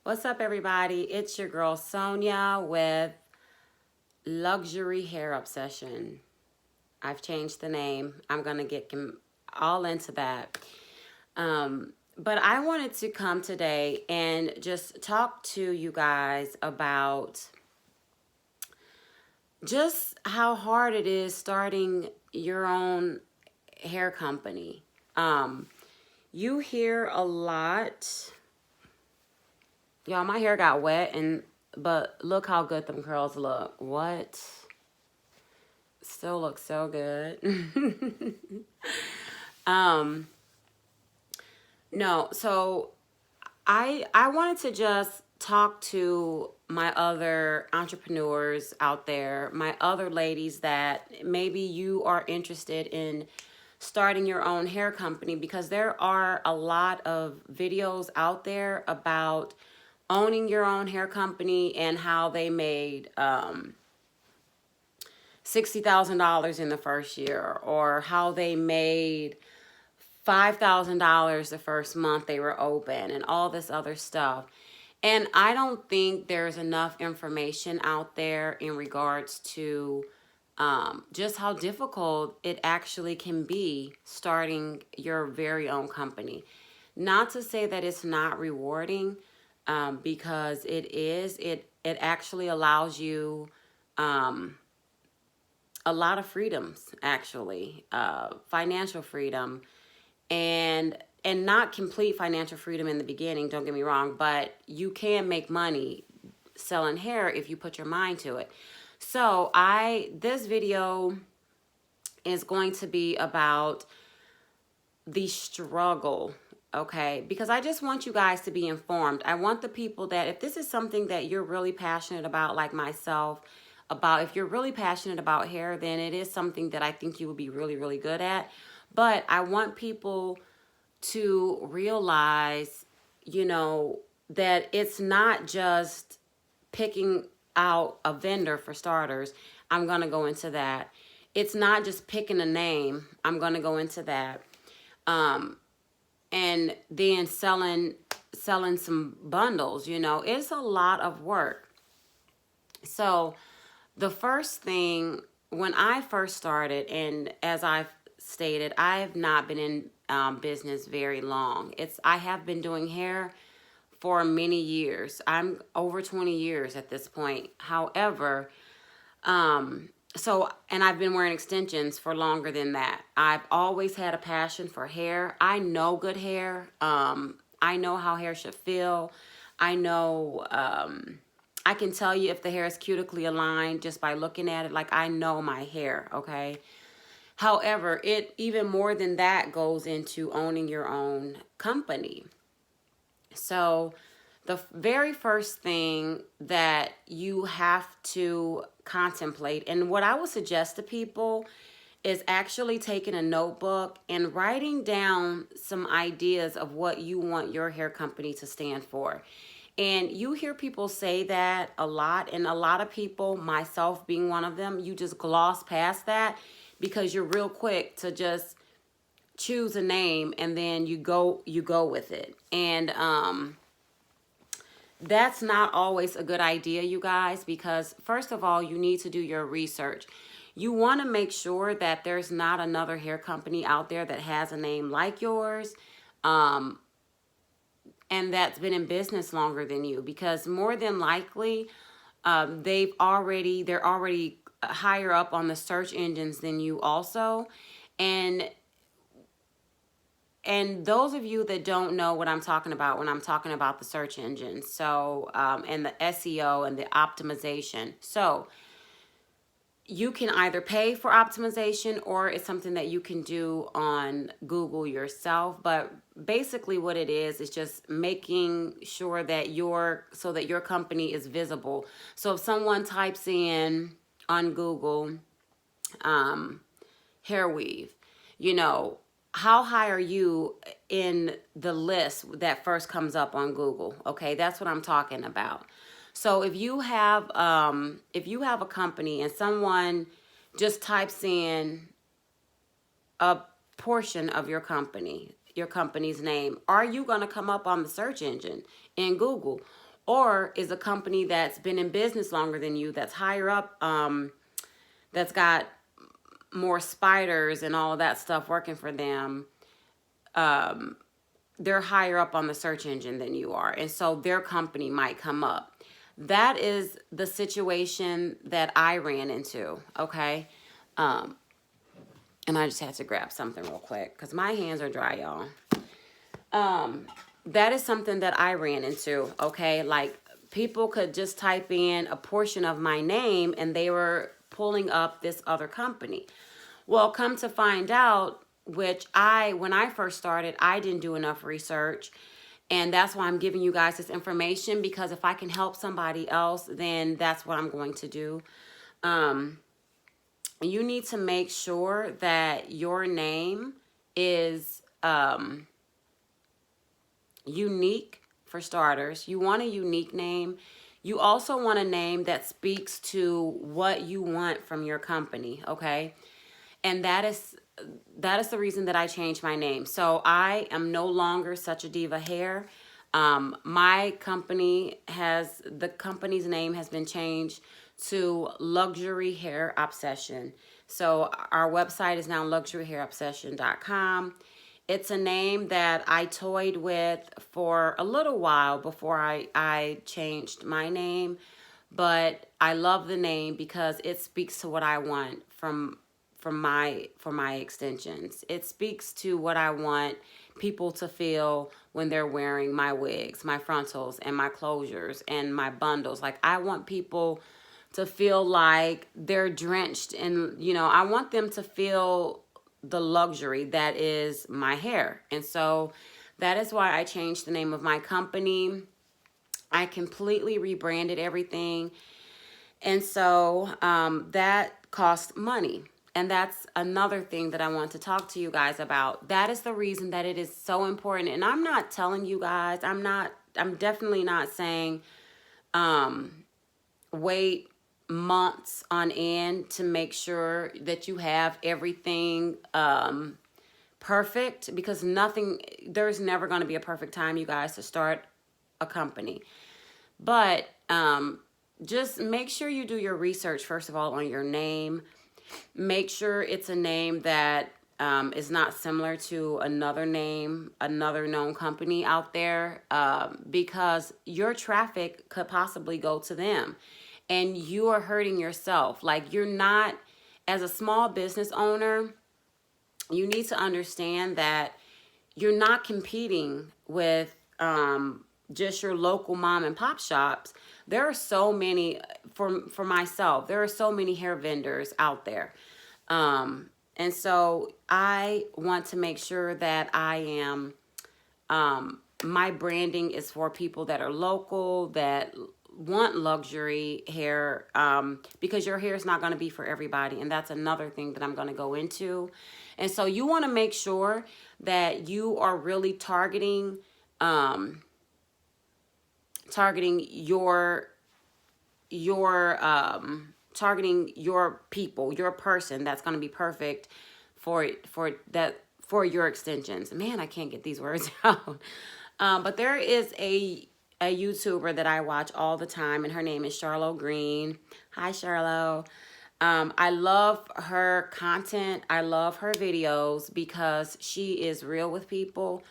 What's up, everybody? It's your girl Sonia with Luxury Hair Obsession. I've changed the name. I'm going to get all into that. But I wanted to come today and just talk to you guys about just how hard it is starting your own hair company. You hear a lot. Y'all, my hair got wet, but look how good them curls look. What? Still looks so good. um, no, so I wanted to just talk to my other entrepreneurs out there, my other ladies that maybe you are interested in starting your own hair company, because there are a lot of videos out there about owning your own hair company and how they made $60,000 in the first year, or how they made $5,000 the first month they were open, and all this other stuff. And I don't think there's enough information out there in regards to just how difficult it actually can be starting your very own company. Not to say that it's not rewarding, because it is. It actually allows you a lot of freedoms, actually, financial freedom, and not complete financial freedom in the beginning, don't get me wrong, but you can make money selling hair if you put your mind to it. So this video is going to be about the struggle, okay? Because I just want you guys to be informed. I want the people that, if this is something that you're really passionate about, like myself, if you're really passionate about hair, then it is something that I think you will be really, really good at. But I want people to realize, that it's not just picking out a vendor, for starters. I'm going to go into that. It's not just picking a name. I'm going to go into that. And then selling some bundles, it's a lot of work. So the first thing, when I first started, and as I've stated, I have not been in business very long. I have been doing hair for many years. I'm over 20 years at this point. However, and I've been wearing extensions for longer than that. I've always had a passion for hair. I know good hair. I know how hair should feel. I know, I can tell you if the hair is cutically aligned just by looking at it. Like, I know my hair, okay? However, it even more than that goes into owning your own company. So the very first thing that you have to contemplate, and what I would suggest to people, is actually taking a notebook and writing down some ideas of what you want your hair company to stand for. And you hear people say that a lot, and a lot of people, myself being one of them, you just gloss past that because you're real quick to just choose a name and then you go with it. And that's not always a good idea, you guys, because first of all, you need to do your research. You want to make sure that there's not another hair company out there that has a name like yours, and that's been in business longer than you, because more than likely, they're already higher up on the search engines than you also. And those of you that don't know what I'm talking about when I'm talking about the search engines, so and the SEO and the optimization. So you can either pay for optimization, or it's something that you can do on Google yourself. But basically what it is just making sure that your company is visible. So if someone types in on Google hair weave, how high are you in the list that first comes up on Google? Okay, that's what I'm talking about. So if you have a company and someone just types in a portion of your company's name, are you going to come up on the search engine in Google? or is a company that's been in business longer than you, that's higher up, that's got more spiders and all of that stuff working for them. They're higher up on the search engine than you are, and so their company might come up. That is the situation that I ran into, okay? And I just had to grab something real quick because my hands are dry, y'all. That is something that I ran into, okay? Like, people could just type in a portion of my name and they were pulling up this other company. Well, come to find out, when I first started, I didn't do enough research. And that's why I'm giving you guys this information, because if I can help somebody else, then that's what I'm going to do. You need to make sure that your name is unique, for starters. You want a unique name. You also want a name that speaks to what you want from your company, okay? And that is the reason that I changed my name. So I am no longer Such a Diva Hair. My company the company's name has been changed to Luxury Hair Obsession. So our website is now luxuryhairobsession.com. It's a name that I toyed with for a little while before I changed my name, but I love the name because it speaks to what I want for my extensions. It speaks to what I want people to feel when they're wearing my wigs, my frontals, and my closures, and my bundles. Like, I want people to feel like they're drenched in, I want them to feel the luxury that is my hair. And so that is why I changed the name of my company. I completely rebranded everything. And so that cost money. And that's another thing that I want to talk to you guys about. That is the reason that it is so important. And I'm not telling you guys, I'm definitely not saying wait months on end to make sure that you have everything perfect, because there's never going to be a perfect time, you guys, to start a company. But just make sure you do your research, first of all, on your name. Make sure it's a name that is not similar to another name, another known company out there, because your traffic could possibly go to them. And you are hurting yourself. Like, you're not, as a small business owner, you need to understand that you're not competing with just your local mom and pop shops. There are so many, for myself, there are so many hair vendors out there. And so I want to make sure that I am, my branding is for people that are local, that want luxury hair, because your hair is not going to be for everybody. And that's another thing that I'm going to go into. And so you want to make sure that you are really targeting your people, your person that's going to be perfect for your extensions. Man, I can't get these words out. But there is a YouTuber that I watch all the time, and her name is Charlo Green. Hi, Charlo. I love her content. I love her videos because she is real with people.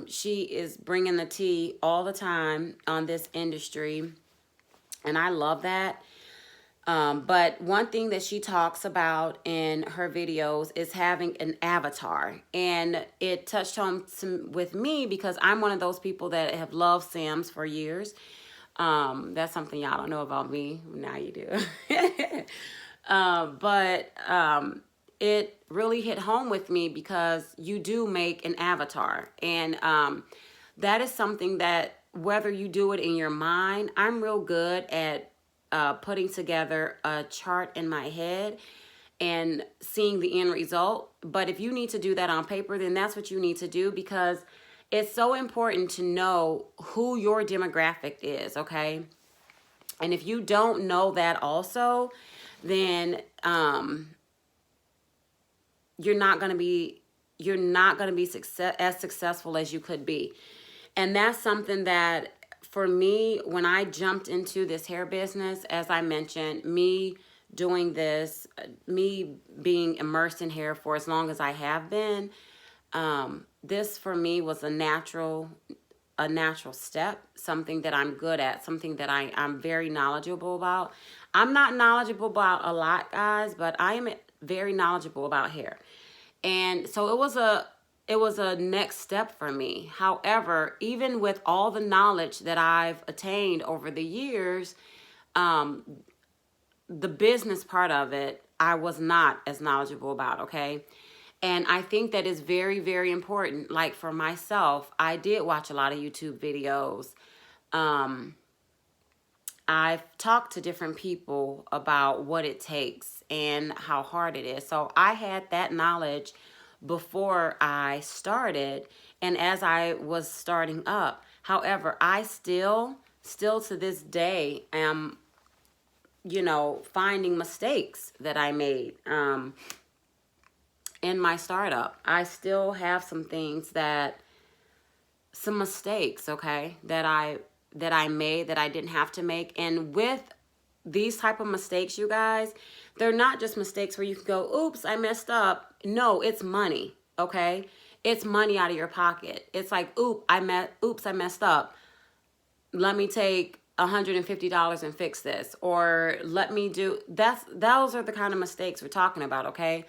She is bringing the tea all the time on this industry, and I love that. But one thing that she talks about in her videos is having an avatar. And it touched home with me because I'm one of those people that have loved Sims for years. That's something y'all don't know about me. Now you do. But it really hit home with me because you do make an avatar. And that is something that, whether you do it in your mind, I'm real good at putting together a chart in my head and seeing the end result. But if you need to do that on paper, then that's what you need to do, because it's so important to know who your demographic is, okay? And if you don't know that also, then you're not going to be as successful as you could be. And that's something that for me, when I jumped into this hair business, as I mentioned, me doing this, me being immersed in hair for as long as I have been, this for me was a natural step, something that I'm good at, something that I'm very knowledgeable about. I'm not knowledgeable about a lot, guys, but I am very knowledgeable about hair. And so it was a next step for me. However, even with all the knowledge that I've attained over the years, the business part of it, I was not as knowledgeable about, okay? And I think that is very, very important. Like for myself, I did watch a lot of YouTube videos. I've talked to different people about what it takes and how hard it is. So I had that knowledge before I started and as I was starting up. However, I still to this day am, finding mistakes that I made in my startup. I still have some mistakes, okay, that I made that I didn't have to make. And with these type of mistakes, you guys, they're not just mistakes where you can go, oops, I messed up. No, it's money, okay? It's money out of your pocket. It's like, oops, I messed up. Let me take $150 and fix this. Or let me do, those are the kind of mistakes we're talking about, okay?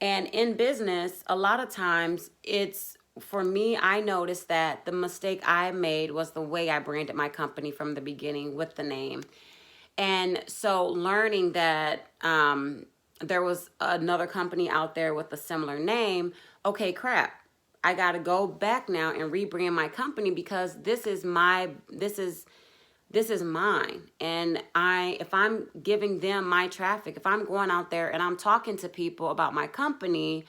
And in business, a lot of times for me, I noticed that the mistake I made was the way I branded my company from the beginning with the name. And so learning that there was another company out there with a similar name, okay, crap. I got to go back now and rebrand my company because this is mine. And if I'm giving them my traffic, if I'm going out there and I'm talking to people about my company,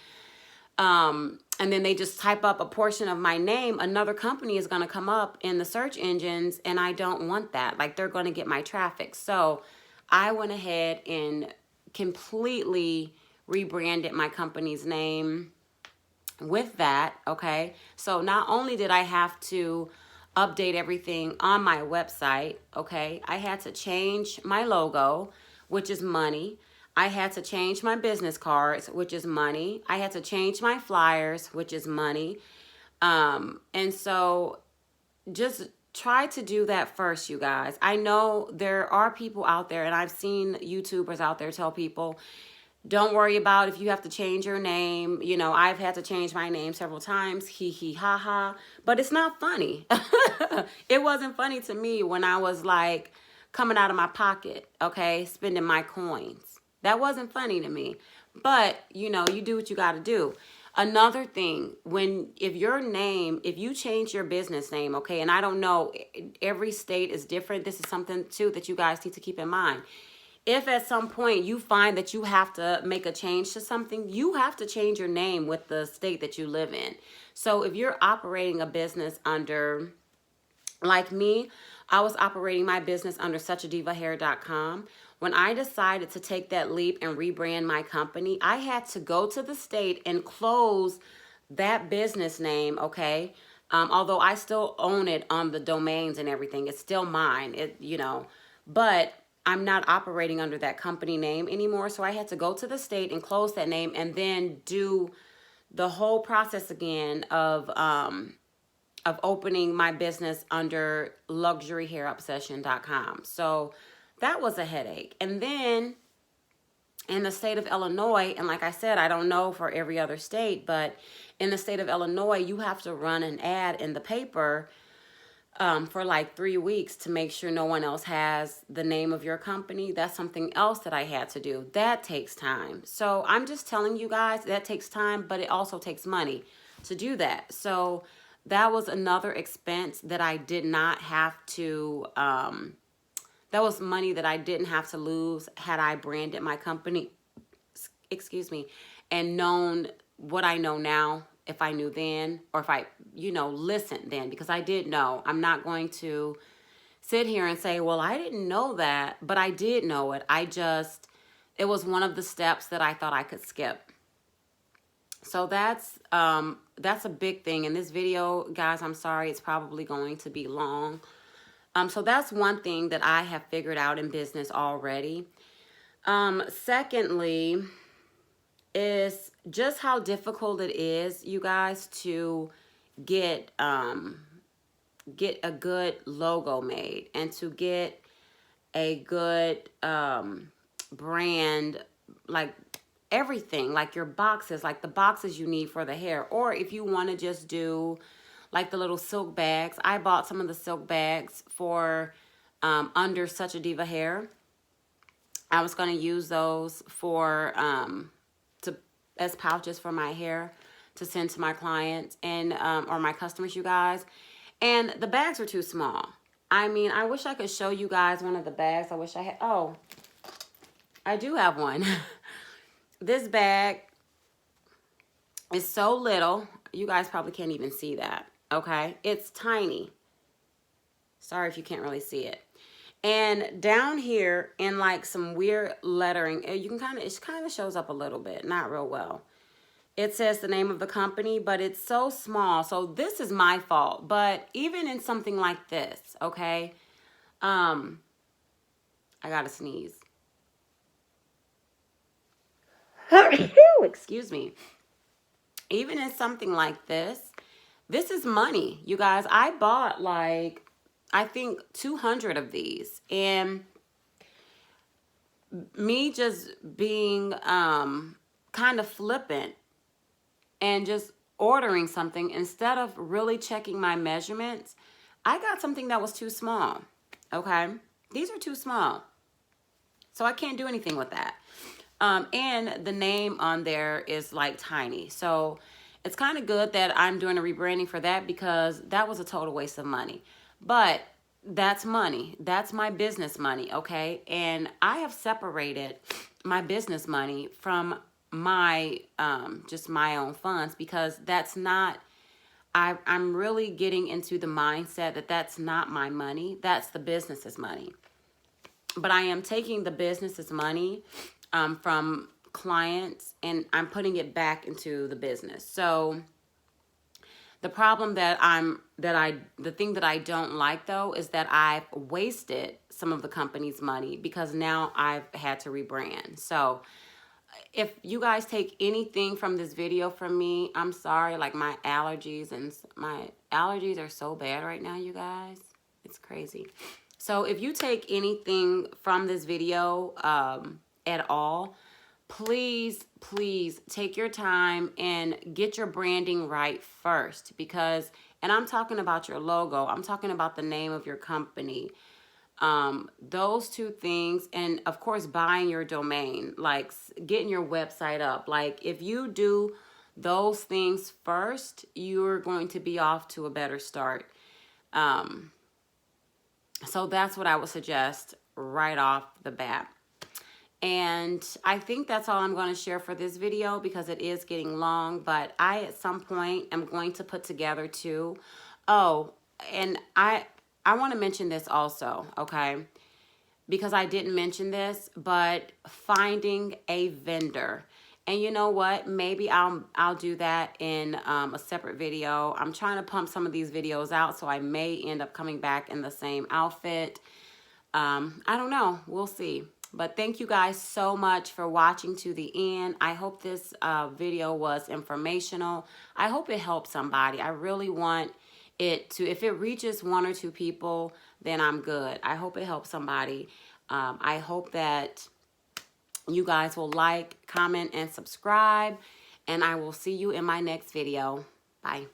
and then they just type up a portion of my name, another company is going to come up in the search engines, and I don't want that. Like, they're going to get my traffic. So I went ahead and completely rebranded my company's name with that, okay? So not only did I have to update everything on my website, okay, I had to change my logo, which is money. I had to change my business cards, which is money. I had to change my flyers, which is money. And so just try to do that first, you guys. I know there are people out there, and I've seen YouTubers out there tell people, don't worry about if you have to change your name. I've had to change my name several times. Hee hee ha ha. But it's not funny. It wasn't funny to me when I was like coming out of my pocket, okay, spending my coins. That wasn't funny to me. But, you do what you got to do. Another thing, if you change your business name, okay, and I don't know, every state is different. This is something, too, that you guys need to keep in mind. If at some point you find that you have to make a change to something, you have to change your name with the state that you live in. So if you're operating a business under, like me, I was operating my business under suchadivahair.com. When I decided to take that leap and rebrand my company, I had to go to the state and close that business name, okay? Although I still own it on the domains and everything. It's still mine, but I'm not operating under that company name anymore. So I had to go to the state and close that name and then do the whole process again of opening my business under luxuryhairobsession.com. So that was a headache. And then in the state of Illinois, and like I said, I don't know for every other state, but in the state of Illinois, you have to run an ad in the paper for like 3 weeks to make sure no one else has the name of your company. That's something else that I had to do. That takes time. So I'm just telling you guys, that takes time, but it also takes money to do that. So that was another expense that I did not have to, that was money that I didn't have to lose had I branded my company, and known what I know now, if I knew then, or if I, listened then, because I did know. I'm not going to sit here and say, well, I didn't know that, but I did know it. It was one of the steps that I thought I could skip. So that's a big thing. In this video, guys, I'm sorry, it's probably going to be long. So that's one thing that I have figured out in business already. Secondly, is just how difficult it is, you guys, to get a good logo made and to get a good brand, like everything, like your boxes, like the boxes you need for the hair. Or if you want to just do like the little silk bags. I bought some of the silk bags for Under Such a Diva hair. I was going to use those for as pouches for my hair to send to my clients and or my customers, you guys. And the bags are too small. I mean, I wish I could show you guys one of the bags. I wish I had. Oh, I do have one. This bag is so little. You guys probably can't even see that. Okay, it's tiny. Sorry if you can't really see it. And down here in like some weird lettering, you can it kind of shows up a little bit, not real well. It says the name of the company, but it's so small. So this is my fault. But even in something like this, okay, I gotta sneeze. Excuse me. Even in something like this is money, you guys. I bought like, I think 200 of these, and me just being kind of flippant and just ordering something instead of really checking my measurements, I got something that was too small. Okay, these are too small, so I can't do anything with that. And the name on there is like tiny, so it's kind of good that I'm doing a rebranding for that, because that was a total waste of money. But that's money. That's my business money, okay? And I have separated my business money from my just my own funds, because that's not, I'm really getting into the mindset that that's not my money. That's the business's money. But I am taking the business's money from clients, and I'm putting it back into the business. So the problem the thing that I don't like though is that I've wasted some of the company's money, because now I've had to rebrand. So if you guys take anything from this video from me, I'm sorry, like my allergies are so bad right now, you guys. It's crazy. So if you take anything from this video at all, please take your time and get your branding right first, because, and I'm talking about your logo, I'm talking about the name of your company, those two things, and of course buying your domain, like getting your website up. Like if you do those things first, you're going to be off to a better start. So that's what I would suggest right off the bat. And I think that's all I'm going to share for this video, because it is getting long. But I, at some point, am going to put together too. Oh, and I want to mention this also, okay? Because I didn't mention this, but finding a vendor. And you know what? Maybe I'll do that in a separate video. I'm trying to pump some of these videos out, so I may end up coming back in the same outfit. I don't know. We'll see. But thank you guys so much for watching to the end. I hope this video was informational. I hope it helped somebody. I really want it to, if it reaches 1 or 2 people, then I'm good. I hope it helps somebody. I hope that you guys will like, comment, and subscribe. And I will see you in my next video. Bye.